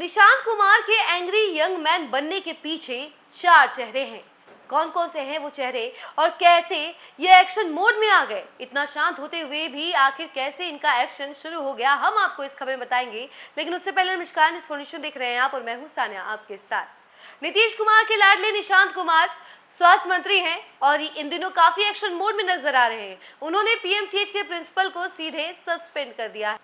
निशांत कुमार के angry young man बनने के पीछे चार चेहरे हैं। कौन कौन से हैं वो चेहरे और कैसे ये एक्शन मोड में आ गए, इतना शांत होते हुए भी आखिर कैसे इनका एक्शन शुरू हो गया, हम आपको इस खबर में बताएंगे। लेकिन उससे पहले नमस्कार, इन्फॉर्मेशन देख रहे हैं आप और मैं हूं सानिया आपके साथ। नीतीश कुमार के लाडले निशांत कुमार स्वास्थ्य मंत्री हैं और इन दिनों काफी एक्शन मोड में नजर आ रहे हैं। उन्होंने पीएमसीएच के प्रिंसिपल को सीधे सस्पेंड कर दिया है,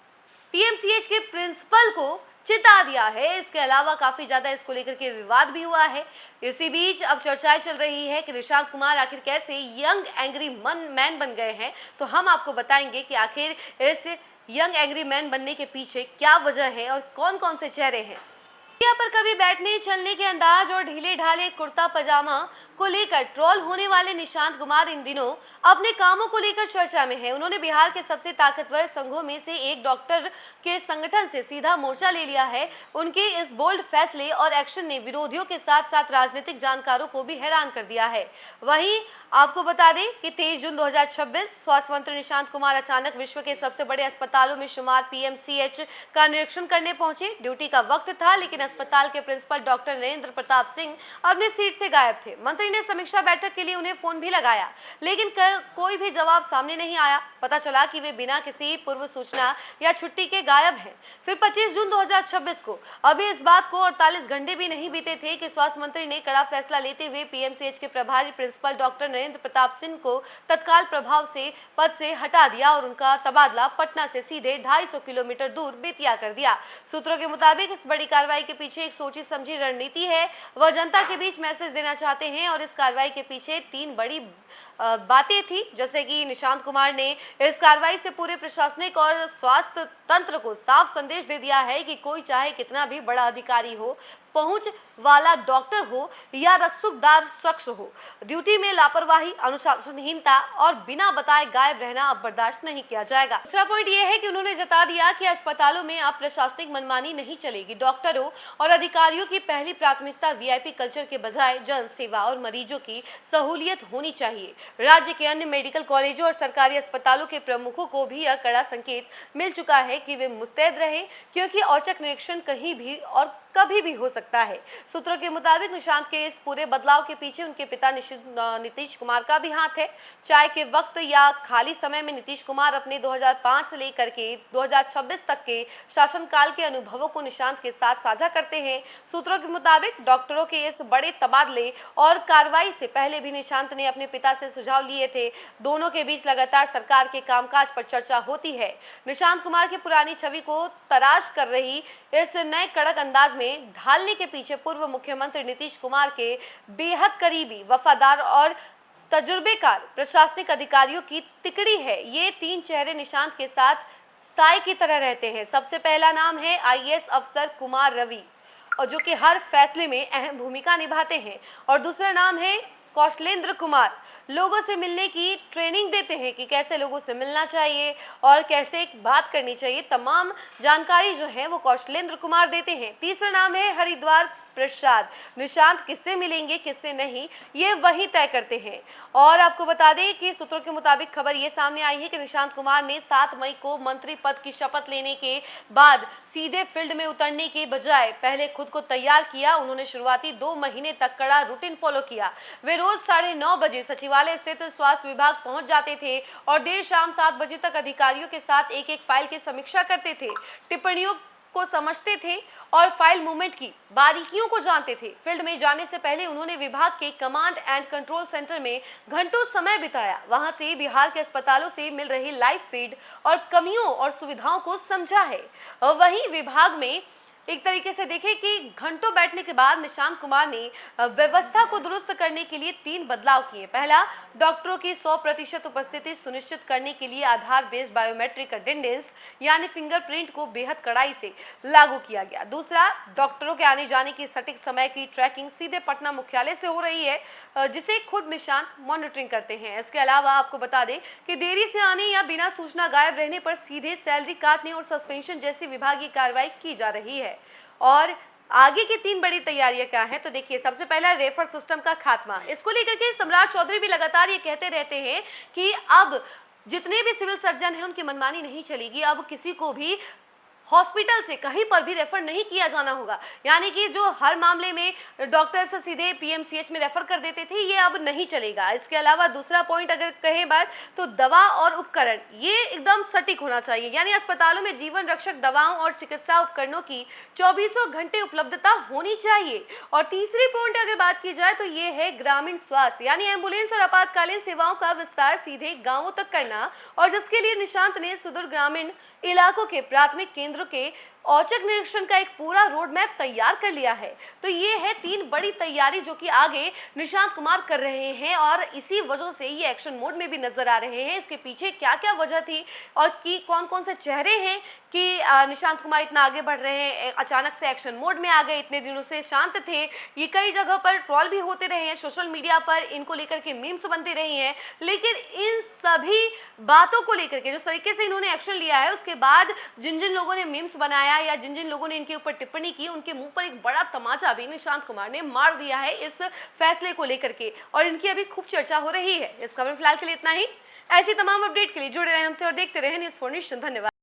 पीएमसीएच के प्रिंसिपल को चिता दिया है। इसके अलावा काफी ज्यादा इसको लेकर के विवाद भी हुआ है। इसी बीच अब चर्चाएं चल रही है कि निशांत कुमार आखिर कैसे यंग एंग्री मैन बन गए हैं। तो हम आपको बताएंगे कि आखिर इस यंग एंग्री मैन बनने के पीछे क्या वजह है और कौन कौन से चेहरे हैं। मीडिया पर कभी बैठने चलने के अंदाज और ढीले ढाले कुर्ता पजामा को लेकर ट्रोल होने वाले निशांत कुमार इन दिनों अपने कामों को लेकर चर्चा में है। उन्होंने बिहार के सबसे ताकतवर संघों में से एक डॉक्टर के संगठन से सीधा मोर्चा ले लिया है। उनके इस बोल्ड फैसले और एक्शन ने विरोधियों के साथ साथ राजनीतिक जानकारों को भी हैरान कर दिया है। वहीं आपको बता दें कि 23 जून 2026 स्वास्थ्य मंत्री निशांत कुमार अचानक विश्व के सबसे बड़े अस्पतालों में शुमार पीएमसीएच का निरीक्षण करने पहुंचे। ड्यूटी का वक्त था, लेकिन अस्पताल के प्रिंसिपल डॉक्टर नरेंद्र प्रताप सिंह अपने सीट से गायब थे। मंत्री ने समीक्षा बैठक के लिए उन्हें फोन भी लगाया, लेकिन कोई भी जवाब सामने नहीं आया। पता चला कि वे बिना किसी पूर्व सूचना या छुट्टी के गायब हैं। फिर 25 जून 2026 को अभी इस बात को 48 घंटे भी नहीं बीते थे कि स्वास्थ्य मंत्री ने कड़ा फैसला लेते हुए पीएमसीएच के प्रभारी प्रिंसिपल डॉक्टर नरेंद्र प्रताप सिंह को तत्काल प्रभाव से पद से हटा दिया और उनका तबादला पटना से सीधे 250 किलोमीटर दूर बेतिया कर दिया। सूत्रों के मुताबिक इस बड़ी कार्रवाई के पीछे एक सोची समझी रणनीति है। वह जनता के बीच मैसेज देना चाहते हैं और इस कार्रवाई के पीछे तीन बड़ी बातें थी। जैसे कि निशांत कुमार ने इस कार्रवाई से पूरे प्रशासनिक और स्वास्थ्य तंत्र को साफ संदेश दे दिया है कि कोई चाहे कितना भी बड़ा अधिकारी हो, पहुंच वाला डॉक्टर हो या रसूखदार शख्स हो, ड्यूटी में लापरवाही, अनुशासनहीनता और बिना बताए गायब रहना अब बर्दाश्त नहीं किया जाएगा। दूसरा पॉइंट यह है कि उन्होंने जता दिया कि अस्पतालों में अब प्रशासनिक मनमानी नहीं चलेगी। डॉक्टरों और अधिकारियों की पहली प्राथमिकता वीआईपी कल्चर के बजाय जन सेवा और मरीजों की सहूलियत होनी चाहिए। राज्य के अन्य मेडिकल कॉलेजों और सरकारी अस्पतालों के प्रमुखों को भी यह कड़ा संकेत मिल चुका है कि वे मुस्तैद रहें, क्योंकि औचक निरीक्षण कहीं भी और कभी भी हो सकता है। सूत्रों के मुताबिक निशांत के इस पूरे बदलाव के पीछे उनके पिता नीतीश कुमार का भी हाथ है। चाय के वक्त या खाली समय में नीतीश कुमार अपने 2005 से लेकर के 2026 तक के शासनकाल के अनुभवों को निशांत के साथ साझा करते हैं। सूत्रों के मुताबिक डॉक्टरों के इस बड़े तबादले और कार्रवाई से पहले भी निशांत ने अपने पिता से सुझाव लिए थे। दोनों के बीच लगातार सरकार के कामकाज पर चर्चा होती है। निशांत कुमार की पुरानी छवि को तराश कर रही इस नए कड़क अंदाज में ढालने के पीछे पूर्व मुख्यमंत्री नीतीश कुमार के बेहद करीबी, वफादार और तजुर्बेकार प्रशासनिक अधिकारियों की तिकड़ी है। ये तीन चेहरे निशांत के साथ साए की तरह रहते हैं। सबसे पहला नाम है आईएएस अफसर कुमार रवि, और जो कि हर फैसले में अहम भूमिका निभाते हैं। और दूसरा नाम है कौशलेंद्र कुमार, लोगों से मिलने की ट्रेनिंग देते हैं कि कैसे लोगों से मिलना चाहिए और कैसे बात करनी चाहिए। तमाम जानकारी जो है वो कौशलेंद्र कुमार देते हैं। तीसरा नाम है हरिद्वार प्रसाद। निशांत किससे मिलेंगे किससे नहीं, ये वही तय करते हैं। और आपको बता दें कि सूत्रों के मुताबिक खबर ये सामने आई है कि निशांत कुमार ने 7 मई को मंत्री पद की शपथ लेने के बाद सीधे फील्ड में उतरने के बजाय पहले खुद को तैयार किया। उन्होंने शुरुआती 2 महीने तक कड़ा रूटीन फॉलो किया। वे रोज 9:30 बजे सचिवालय स्थित स्वास्थ्य विभाग पहुंच जाते थे और देर शाम 7 बजे तक अधिकारियों के साथ एक एक फाइल की समीक्षा करते थे, टिप्पणियों को समझते थे और फाइल मूवमेंट की बारीकियों को जानते थे। फील्ड में जाने से पहले उन्होंने विभाग के कमांड एंड कंट्रोल सेंटर में घंटों समय बिताया। वहां से बिहार के अस्पतालों से मिल रही लाइव फीड और कमियों और सुविधाओं को समझा है। और वहीं विभाग में एक तरीके से देखें कि घंटों बैठने के बाद निशांत कुमार ने व्यवस्था को दुरुस्त करने के लिए 3 बदलाव किए। पहला, डॉक्टरों की 100% उपस्थिति सुनिश्चित करने के लिए आधार बेस्ड बायोमेट्रिक अटेंडेंस यानी फिंगरप्रिंट को बेहद कड़ाई से लागू किया गया। दूसरा, डॉक्टरों के आने जाने की सटीक समय की ट्रैकिंग सीधे पटना मुख्यालय से हो रही है, जिसे खुद निशांत मॉनिटरिंग करते हैं। इसके अलावा आपको बता दें कि देरी से आने या बिना सूचना गायब रहने पर सीधे सैलरी काटने और सस्पेंशन जैसी विभागीय कार्रवाई की जा रही है। और आगे की 3 बड़ी तैयारियां क्या हैं, तो देखिए, सबसे पहला रेफर सिस्टम का खात्मा। इसको लेकर के सम्राट चौधरी भी लगातार ये कहते रहते हैं कि अब जितने भी सिविल सर्जन हैं उनकी मनमानी नहीं चलेगी। अब किसी को भी हॉस्पिटल से कहीं पर भी रेफर नहीं किया जाना होगा। यानी कि जो हर मामले में डॉक्टर से सीधे पीएमसीएच में रेफर कर देते थे, ये अब नहीं चलेगा। इसके अलावा दूसरा पॉइंट अगर कहे बात, तो दवा और उपकरण ये एकदम सटीक होना चाहिए। यानी अस्पतालों में जीवन रक्षक दवाओं और चिकित्सा उपकरणों की 24 घंटे उपलब्धता होनी चाहिए। और तीसरी पॉइंट अगर बात की जाए तो ये है ग्रामीण स्वास्थ्य, यानी एम्बुलेंस और आपातकालीन सेवाओं का विस्तार सीधे गांवों तक करना, और जिसके लिए निशांत ने सुदूर ग्रामीण इलाकों के प्राथमिक केंद्रों के औचक निरीक्षण का एक पूरा रोड मैप तैयार कर लिया है। तो ये है 3 बड़ी तैयारी जो कि आगे निशांत कुमार कर रहे हैं, और इसी वजह से ये एक्शन मोड में भी नजर आ रहे हैं। इसके पीछे क्या क्या वजह थी और कि कौन कौन से चेहरे हैं कि निशांत कुमार इतना आगे बढ़ रहे हैं, अचानक से एक्शन मोड में आ गए, इतने दिनों से शांत थे, ये कई जगह पर ट्रोल भी होते रहे हैं, सोशल मीडिया पर इनको लेकर के मीम्स बनती रही हैं। लेकिन इन सभी बातों को लेकर के जिस तरीके से इन्होंने एक्शन लिया है, उसके बाद जिन जिन लोगों ने मीम्स बनाया या जिन जिन लोगों ने इनके ऊपर टिप्पणी की, उनके मुंह पर एक बड़ा तमाचा भी निशांत कुमार ने मार दिया है इस फैसले को लेकर के, और इनकी अभी खूब चर्चा हो रही है। इस खबर फिलहाल के लिए इतना ही। ऐसी तमाम अपडेट के लिए जुड़े रहे हमसे और देखते रहे न्यूज़4 नेशन। धन्यवाद।